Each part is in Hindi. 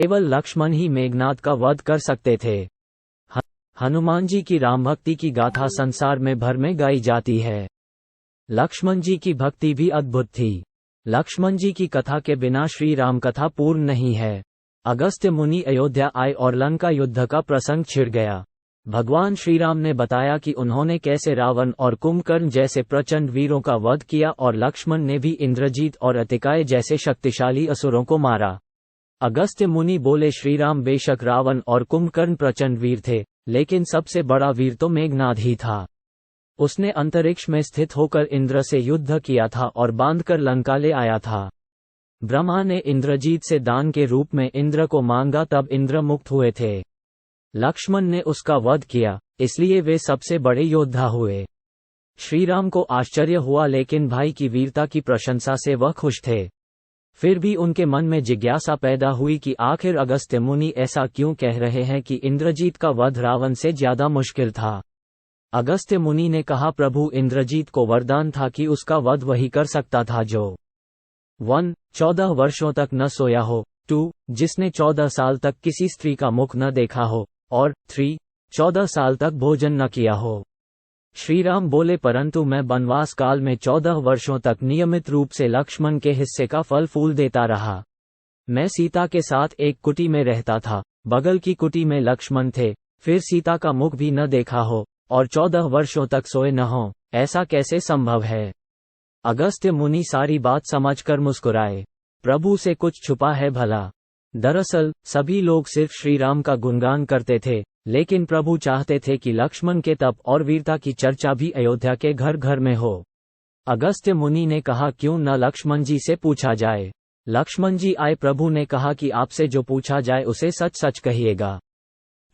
केवल लक्ष्मण ही मेघनाद का वध कर सकते थे। हनुमान जी की राम भक्ति की गाथा संसार में भर में गाई जाती है। लक्ष्मण जी की भक्ति भी अद्भुत थी। लक्ष्मण जी की कथा के बिना श्री राम कथा पूर्ण नहीं है। अगस्त्य मुनि अयोध्या आए और लंका युद्ध का प्रसंग छिड़ गया। भगवान श्री राम ने बताया कि उन्होंने कैसे रावण और कुंभकर्ण जैसे प्रचंड वीरों का वध किया और लक्ष्मण ने भी इंद्रजीत और अतिकाय जैसे शक्तिशाली असुरों को मारा। अगस्त्य मुनि बोले, श्री राम बेशक रावण और कुंभकर्ण प्रचंड वीर थे, लेकिन सबसे बड़ा वीर तो मेघनाद ही था। उसने अंतरिक्ष में स्थित होकर इंद्र से युद्ध किया था और बांधकर लंका ले आया था। ब्रह्मा ने इंद्रजीत से दान के रूप में इंद्र को मांगा, तब इंद्र मुक्त हुए थे। लक्ष्मण ने उसका वध किया, इसलिए वे सबसे बड़े योद्धा हुए। श्री राम को आश्चर्य हुआ, लेकिन भाई की वीरता की प्रशंसा से वह खुश थे। फिर भी उनके मन में जिज्ञासा पैदा हुई कि आखिर अगस्त्य मुनि ऐसा क्यों कह रहे हैं कि इंद्रजीत का वध रावण से ज्यादा मुश्किल था। अगस्त्य मुनि ने कहा, प्रभु इंद्रजीत को वरदान था कि उसका वध वही कर सकता था जो 1. 14 वर्षों तक न सोया हो, 2. जिसने 14 साल तक किसी स्त्री का मुख न देखा हो, और 3. 14 साल तक भोजन न किया हो। श्री राम बोले, परंतु मैं वनवास काल में 14 वर्षों तक नियमित रूप से लक्ष्मण के हिस्से का फल फूल देता रहा। मैं सीता के साथ एक कुटी में रहता था, बगल की कुटी में लक्ष्मण थे, फिर सीता का मुख भी न देखा हो और 14 वर्षों तक सोए न हो, ऐसा कैसे संभव है। अगस्त्य मुनि सारी बात समझकर मुस्कुराए, प्रभु से कुछ छुपा है भला। दरअसल सभी लोग सिर्फ श्री राम का गुणगान करते थे, लेकिन प्रभु चाहते थे कि लक्ष्मण के तप और वीरता की चर्चा भी अयोध्या के घर घर में हो। अगस्त्य मुनि ने कहा, क्यों न लक्ष्मण जी से पूछा जाए। लक्ष्मण जी आए। प्रभु ने कहा कि आपसे जो पूछा जाए उसे सच सच कहिएगा।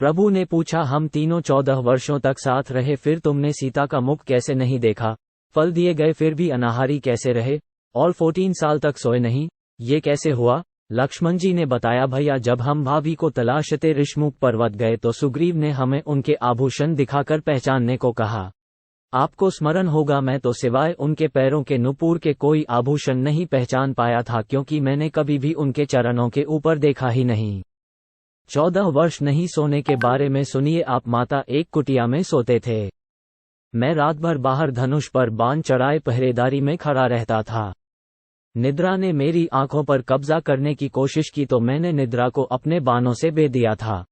प्रभु ने पूछा, हम तीनों 14 वर्षों तक साथ रहे, फिर तुमने सीता का मुख कैसे नहीं देखा, फल दिए गए फिर भी अनाहारी कैसे रहे, और 14 साल तक सोए नहीं, ये कैसे हुआ। लक्ष्मण जी ने बताया, भैया जब हम भाभी को तलाशते ऋषमुख पर्वत गए तो सुग्रीव ने हमें उनके आभूषण दिखाकर पहचानने को कहा। आपको स्मरण होगा, मैं तो सिवाय उनके पैरों के नुपुर के कोई आभूषण नहीं पहचान पाया था, क्योंकि मैंने कभी भी उनके चरणों के ऊपर देखा ही नहीं। 14 वर्ष नहीं सोने के बारे में सुनिए। आप माता एक कुटिया में सोते थे। मैं रात भर बाहर धनुष पर बाण चढ़ाए पहरेदारी में खड़ा रहता था। निद्रा ने मेरी आंखों पर कब्जा करने की कोशिश की तो मैंने निद्रा को अपने बाणों से बे दिया था।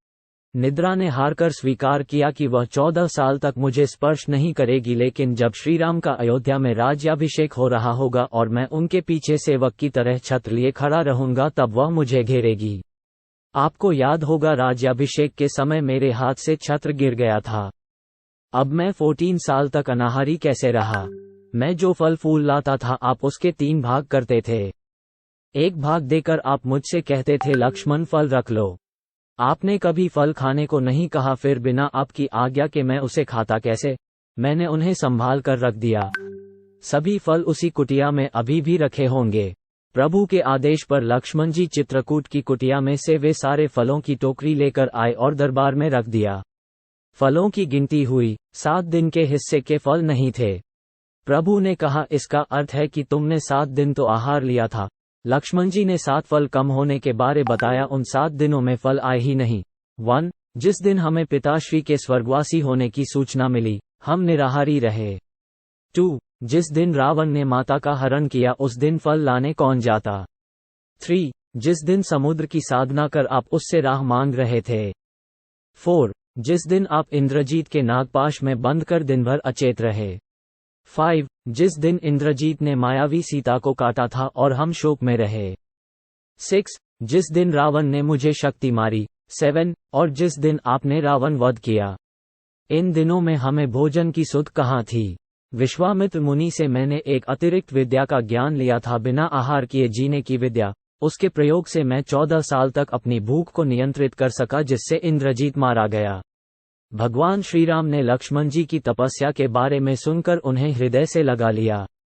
निद्रा ने हारकर स्वीकार किया कि वह 14 साल तक मुझे स्पर्श नहीं करेगी, लेकिन जब श्री राम का अयोध्या में राज्याभिषेक हो रहा होगा और मैं उनके पीछे सेवक की तरह छत्र लिए खड़ा रहूंगा, तब वह मुझे घेरेगी। आपको याद होगा, राज्याभिषेक के समय मेरे हाथ से छत्र गिर गया था। अब मैं 14 साल तक अनाहारी कैसे रहा। मैं जो फल फूल लाता था, आप उसके 3 भाग करते थे। एक भाग देकर आप मुझसे कहते थे, लक्ष्मण फल रख लो। आपने कभी फल खाने को नहीं कहा, फिर बिना आपकी आज्ञा के मैं उसे खाता कैसे। मैंने उन्हें संभाल कर रख दिया। सभी फल उसी कुटिया में अभी भी रखे होंगे। प्रभु के आदेश पर लक्ष्मण जी चित्रकूट की कुटिया में से वे सारे फलों की टोकरी लेकर आए और दरबार में रख दिया। फलों की गिनती हुई, 7 दिन के हिस्से के फल नहीं थे। प्रभु ने कहा, इसका अर्थ है कि तुमने 7 दिन तो आहार लिया था। लक्ष्मण जी ने 7 फल कम होने के बारे बताया। उन 7 दिनों में फल आए ही नहीं। 1. जिस दिन हमें पिताश्री के स्वर्गवासी होने की सूचना मिली, हम निराहारी रहे। 2. जिस दिन रावण ने माता का हरण किया, उस दिन फल लाने कौन जाता। 3. जिस दिन समुद्र की साधना कर आप उससे राह मांग रहे थे। 4. जिस दिन आप इंद्रजीत के नागपाश में बंद कर दिन भर अचेत रहे। 5. जिस दिन इंद्रजीत ने मायावी सीता को काटा था और हम शोक में रहे। 6. जिस दिन रावण ने मुझे शक्ति मारी। 7. और जिस दिन आपने रावण वध किया। इन दिनों में हमें भोजन की सुध कहाँ थी। विश्वामित्र मुनि से मैंने एक अतिरिक्त विद्या का ज्ञान लिया था, बिना आहार किए जीने की विद्या। उसके प्रयोग से मैं 14 साल तक अपनी भूख को नियंत्रित कर सका, जिससे इंद्रजीत मारा गया। भगवान श्री राम ने लक्ष्मण जी की तपस्या के बारे में सुनकर उन्हें हृदय से लगा लिया।